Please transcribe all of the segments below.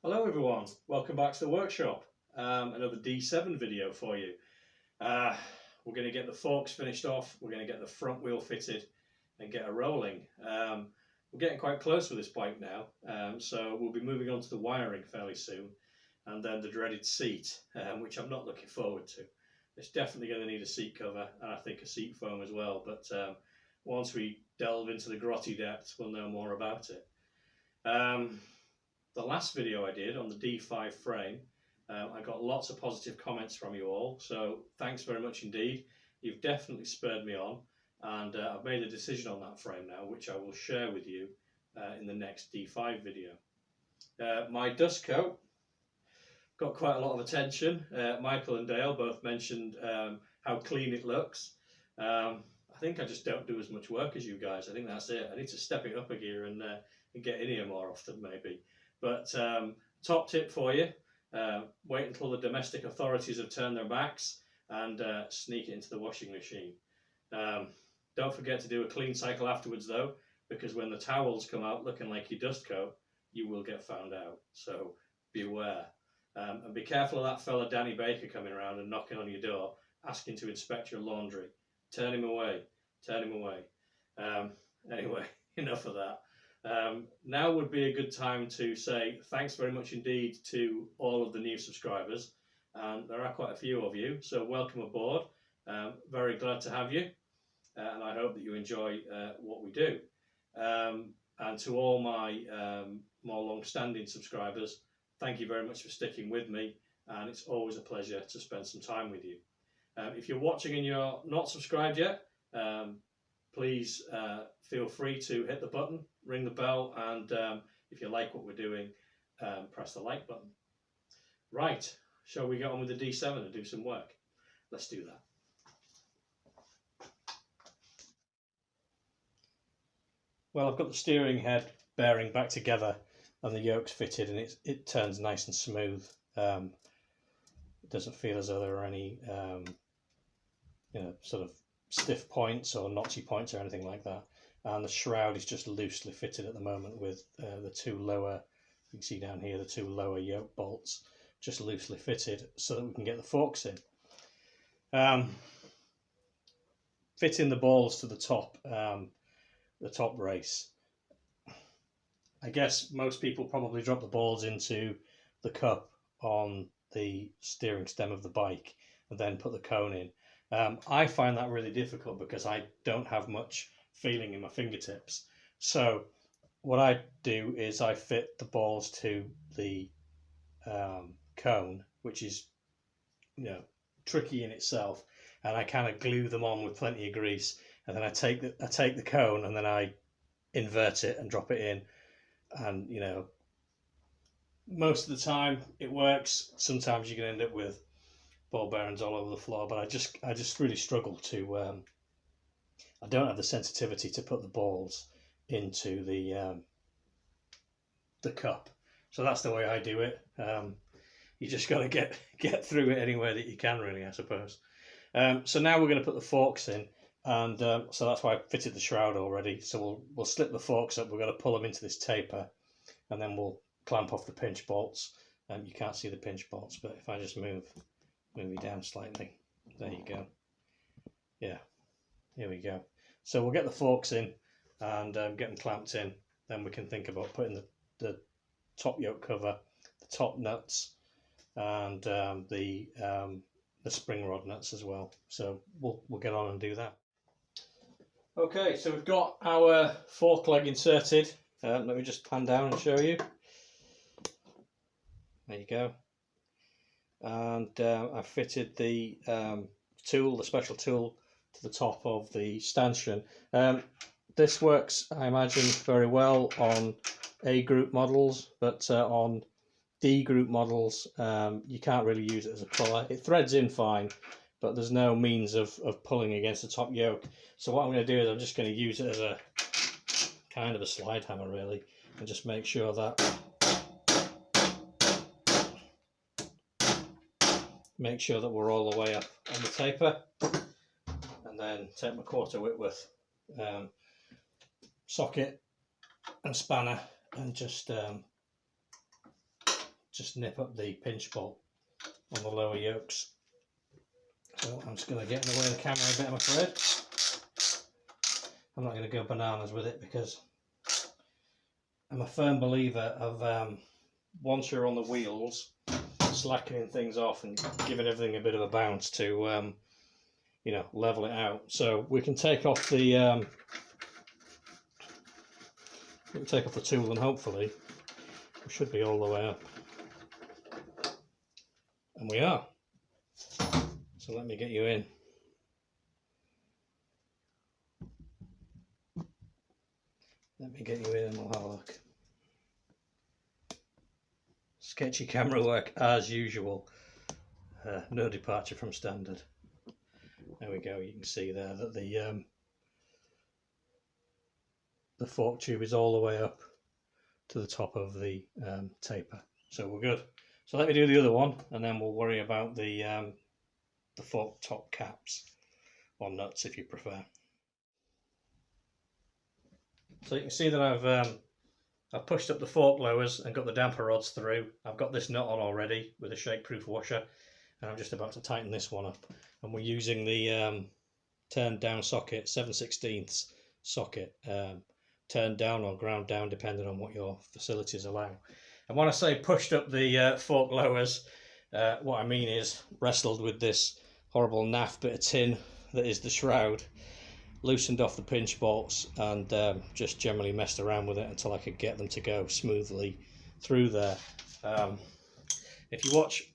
Hello everyone, welcome back to the workshop. Another D7 video for you. We're going to get the forks finished off, we're going to get the front wheel fitted and get a rolling. We're getting quite close with this bike now, so we'll be moving on to the wiring fairly soon, and then the dreaded seat, which I'm not looking forward to. It's definitely going to need a seat cover and I think a seat foam as well, but once we delve into the grotty depths we'll know more about it. The last video I did on the D5 frame, I got lots of positive comments from you all, so thanks very much indeed. You've definitely spurred me on, and I've made a decision on that frame now, which I will share with you in the next D5 video. My dust coat got quite a lot of attention. Michael and Dale both mentioned how clean it looks. I think I just don't do as much work as you guys. I think that's it. I need to step it up a gear and get in here more often maybe. But top tip for you, wait until the domestic authorities have turned their backs and sneak it into the washing machine. Don't forget to do a clean cycle afterwards though, because when the towels come out looking like your dust coat, you will get found out. So beware. And be careful of that fella Danny Baker coming around and knocking on your door, asking to inspect your laundry. Turn him away. Turn him away. Anyway, enough of that. Now would be a good time to say thanks very much indeed to all of the new subscribers, and there are quite a few of you, so welcome aboard. Very glad to have you, and I hope that you enjoy what we do. And to all my more long-standing subscribers, thank you very much for sticking with me, and it's always a pleasure to spend some time with you. If you're watching and you're not subscribed yet, please feel free to hit the button, ring the bell, and if you like what we're doing, press the like button. Right, shall we get on with the D7 and do some work? Let's do that. Well, I've got the steering head bearing back together and the yoke's fitted, and it turns nice and smooth. It doesn't feel as though there are any sort of stiff points or notchy points or anything like that. And the shroud is just loosely fitted at the moment with the two lower, you can see down here, the two lower yoke bolts just loosely fitted so that we can get the forks in. Fitting the balls to the top race. I guess most people probably drop the balls into the cup on the steering stem of the bike and then put the cone in. I find that really difficult because I don't have much feeling in my fingertips. So what I do is I fit the balls to the cone, which is tricky in itself, and I kind of glue them on with plenty of grease, and then I take the cone and then I invert it and drop it in, and most of the time it works. Sometimes you can end up with ball bearings all over the floor, but I just really struggle to I don't have the sensitivity to put the balls into the cup, so that's the way I do it. You just got to get through it any way that you can, really, I suppose. So now we're going to put the forks in, and so that's why I fitted the shroud already. So we'll slip the forks up. We're going to pull them into this taper, and then we'll clamp off the pinch bolts. You can't see the pinch bolts, but if I just move it down slightly, there you go. Yeah, here we go. So we'll get the forks in and get them clamped in. Then we can think about putting the top yoke cover, the top nuts, and the spring rod nuts as well. So we'll get on and do that. Okay, so we've got our fork leg inserted. Let me just pan down and show you. There you go. And I fitted the special tool, to the top of the stanchion. This works, I imagine, very well on A group models, but on D group models you can't really use it as a puller. It threads in fine, but there's no means of pulling against the top yoke. So what I'm going to do is I'm just going to use it as a kind of a slide hammer, really, and just make sure that we're all the way up on the taper, and then take my 1/4 Whitworth socket and spanner and just just nip up the pinch bolt on the lower yokes. So I'm just going to get in the way of the camera a bit, I'm afraid. I'm not going to go bananas with it because I'm a firm believer of once you're on the wheels, slackening things off and giving everything a bit of a bounce to you know, level it out. So we can take off the tool, and hopefully we should be all the way up, and we are. So let me get you in. Let me get you in and we'll have a look. Sketchy camera work as usual. No departure from standard. There we go. You can see there that the fork tube is all the way up to the top of the taper. So we're good. So let me do the other one, and then we'll worry about the fork top caps, or nuts if you prefer. So you can see that I've pushed up the fork lowers and got the damper rods through. I've got this nut on already with a shake-proof washer, and I'm just about to tighten this one up. And we're using the turned down socket, 7/16 socket, turned down or ground down depending on what your facilities allow. And when I say pushed up the fork lowers, what I mean is wrestled with this horrible naff bit of tin that is the shroud, loosened off the pinch bolts, and just generally messed around with it until I could get them to go smoothly through there. If you watch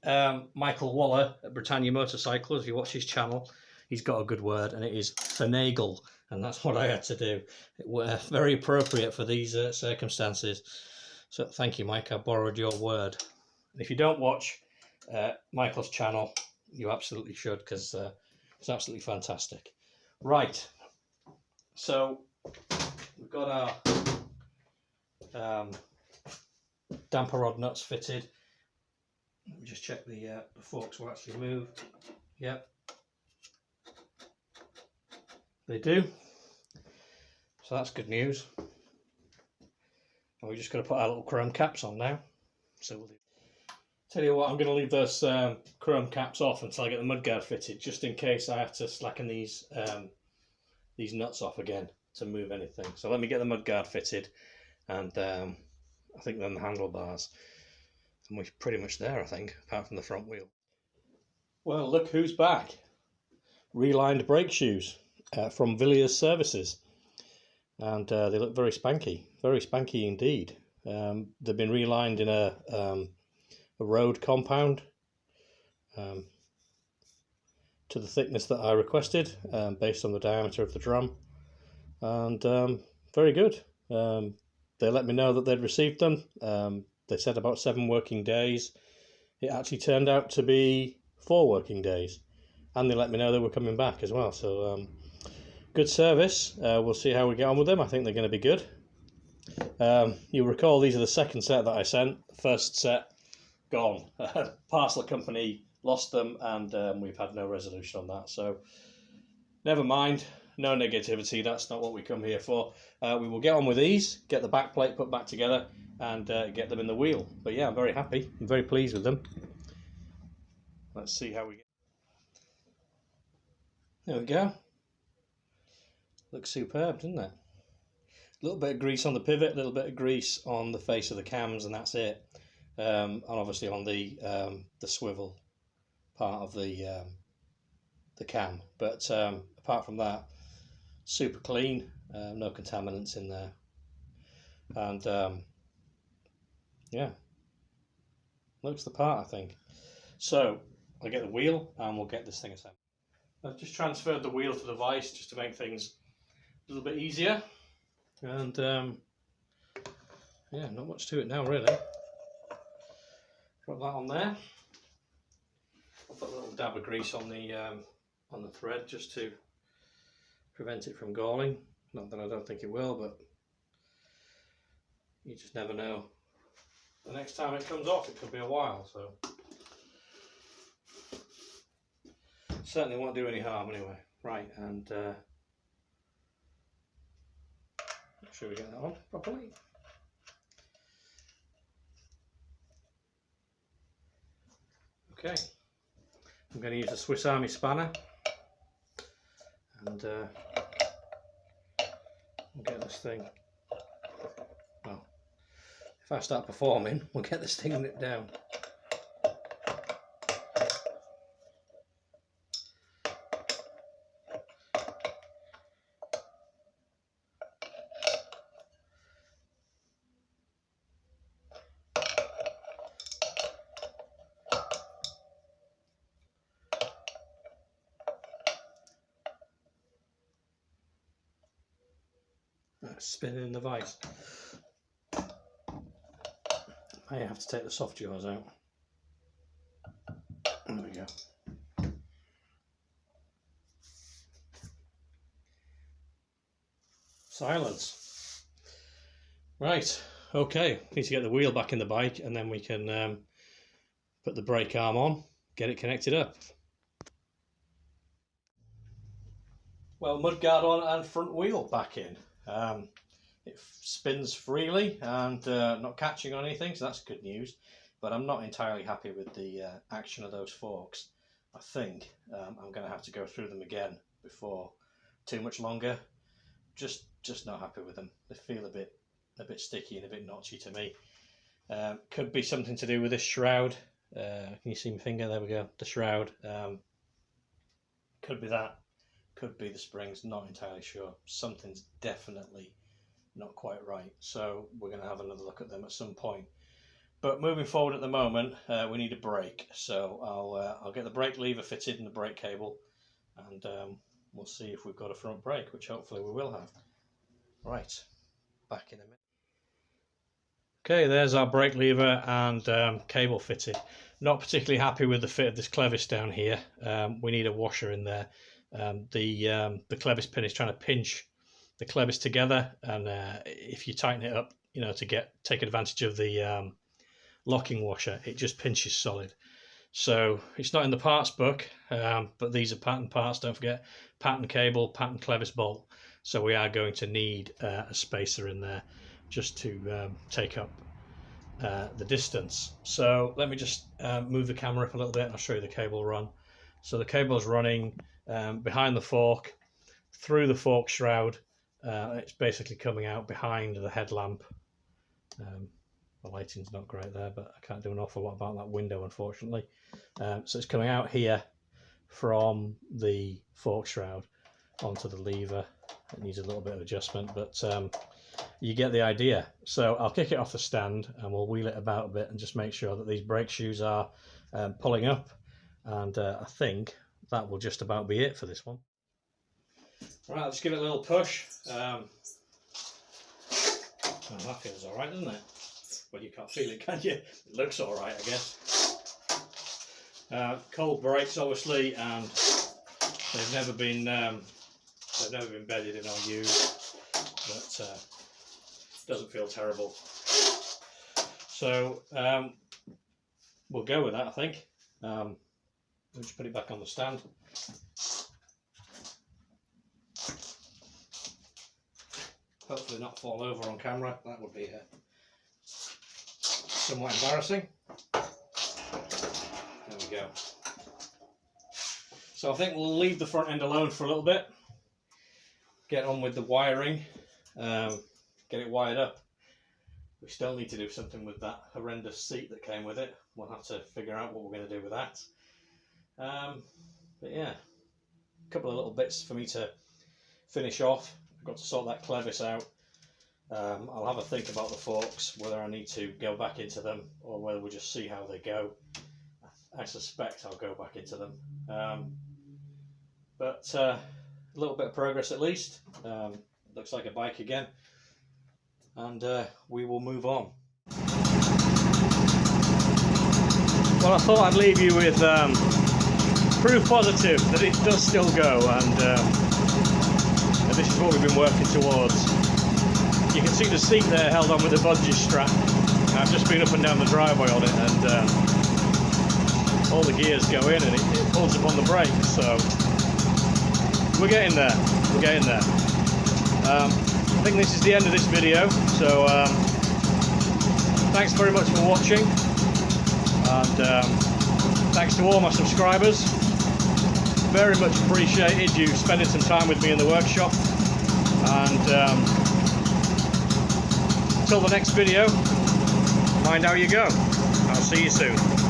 Michael Waller at Britannia Motorcycles, if you watch his channel, he's got a good word, and it is finagle, and that's what I had to do. It was very appropriate for these circumstances. So thank you, Mike, I borrowed your word. And if you don't watch Michael's channel, you absolutely should, because it's absolutely fantastic. Right, so we've got our damper rod nuts fitted. Let me just check the forks will actually move. Yep, they do. So that's good news. And we're just going to put our little chrome caps on now. So we'll tell you what, I'm going to leave those chrome caps off until I get the mudguard fitted, just in case I have to slacken these nuts off again to move anything. So let me get the mudguard fitted, and I think then the handlebars. And we're pretty much there, I think, apart from the front wheel. Well, look who's back. Relined brake shoes from Villiers Services. And they look very spanky indeed. They've been relined in a road compound to the thickness that I requested, based on the diameter of the drum. And very good. They let me know that they'd received them. They said about 7 working days. It actually turned out to be 4 working days, and they let me know they were coming back as well. So good service. We'll see how we get on with them. I think they're going to be good. You'll recall these are the second set that I sent. The first set gone. Parcel company lost them, and we've had no resolution on that. So never mind. No negativity. That's not what we come here for. We will get on with these, get the back plate put back together, and get them in the wheel. But yeah, I'm very happy. I'm very pleased with them. Let's see how we get. There we go. Looks superb, doesn't it? A little bit of grease on the pivot, a little bit of grease on the face of the cams, and that's it. And obviously on the swivel part of the cam. But apart from that, super clean. No contaminants in there. And yeah, looks the part, I think. So I'll get the wheel and we'll get this thing assembled. I've just transferred the wheel to the vise just to make things a little bit easier. And yeah, not much to it now really. Drop that on there. I'll put a little dab of grease on the thread just to prevent it from galling. Not that I don't think it will, but you just never know. The next time it comes off, it could be a while, so certainly won't do any harm anyway. Right, and make sure we get that on properly. Okay, I'm going to use a Swiss Army spanner and we'll get this thing, well, if I start performing, we'll get this thing nipped down. Spinning in the vise. I have to take the soft jaws out. There we go. Silence. Right, okay, need to get the wheel back in the bike and then we can put the brake arm on, get it connected up. Well, mudguard on and front wheel back in. It spins freely and not catching on anything, so that's good news. But I'm not entirely happy with the action of those forks. I think I'm going to have to go through them again before too much longer. Just not happy with them. They feel a bit sticky and a bit notchy to me. Could be something to do with this shroud. Can you see my finger? There we go. The shroud. Could be that. Could be the springs, not entirely sure. Something's definitely not quite right, so we're going to have another look at them at some point. But moving forward at the moment, we need a brake, so I'll get the brake lever fitted in the brake cable, and we'll see if we've got a front brake, which hopefully we will have. Right, back in a minute. Okay, there's our brake lever and cable fitted. Not particularly happy with the fit of this clevis down here. We need a washer in there. The clevis pin is trying to pinch the clevis together, and if you tighten it up, you know, to take advantage of the locking washer, it just pinches solid. So it's not in the parts book, but these are pattern parts. Don't forget, pattern cable, pattern clevis bolt. So we are going to need a spacer in there just to take up the distance. So let me just move the camera up a little bit and I'll show you the cable run. So the cable is running behind the fork, through the fork shroud. It's basically coming out behind the headlamp. The lighting's not great there, but I can't do an awful lot about that window, unfortunately. So it's coming out here from the fork shroud onto the lever. It needs a little bit of adjustment, but you get the idea. So I'll kick it off the stand and we'll wheel it about a bit and just make sure that these brake shoes are pulling up, and I think that will just about be it for this one. Right, let's give it a little push. Oh, that feels alright, doesn't it? Well, you can't feel it, can you? It looks alright, I guess. Cold brakes, obviously, and they've never been bedded in or used, but doesn't feel terrible. So we'll go with that, I think. We'll just put it back on the stand. Hopefully not fall over on camera. That would be somewhat embarrassing. There we go. So I think we'll leave the front end alone for a little bit. Get on with the wiring. Get it wired up. We still need to do something with that horrendous seat that came with it. We'll have to figure out what we're going to do with that. But yeah, a couple of little bits for me to finish off. I've got to sort that clevis out. I'll have a think about the forks, whether I need to go back into them or whether we'll just see how they go. I suspect I'll go back into them. But a little bit of progress at least. Looks like a bike again. And we will move on. Well, I thought I'd leave you with proof positive that it does still go, and this is what we've been working towards. You can see the seat there held on with a bungee strap. I've just been up and down the driveway on it, and all the gears go in and it pulls up on the brake, so we're getting there, we're getting there. I think this is the end of this video, so thanks very much for watching, and Thanks to all my subscribers. Very much appreciated you spending some time with me in the workshop. And until the next video, mind how you go. I'll see you soon.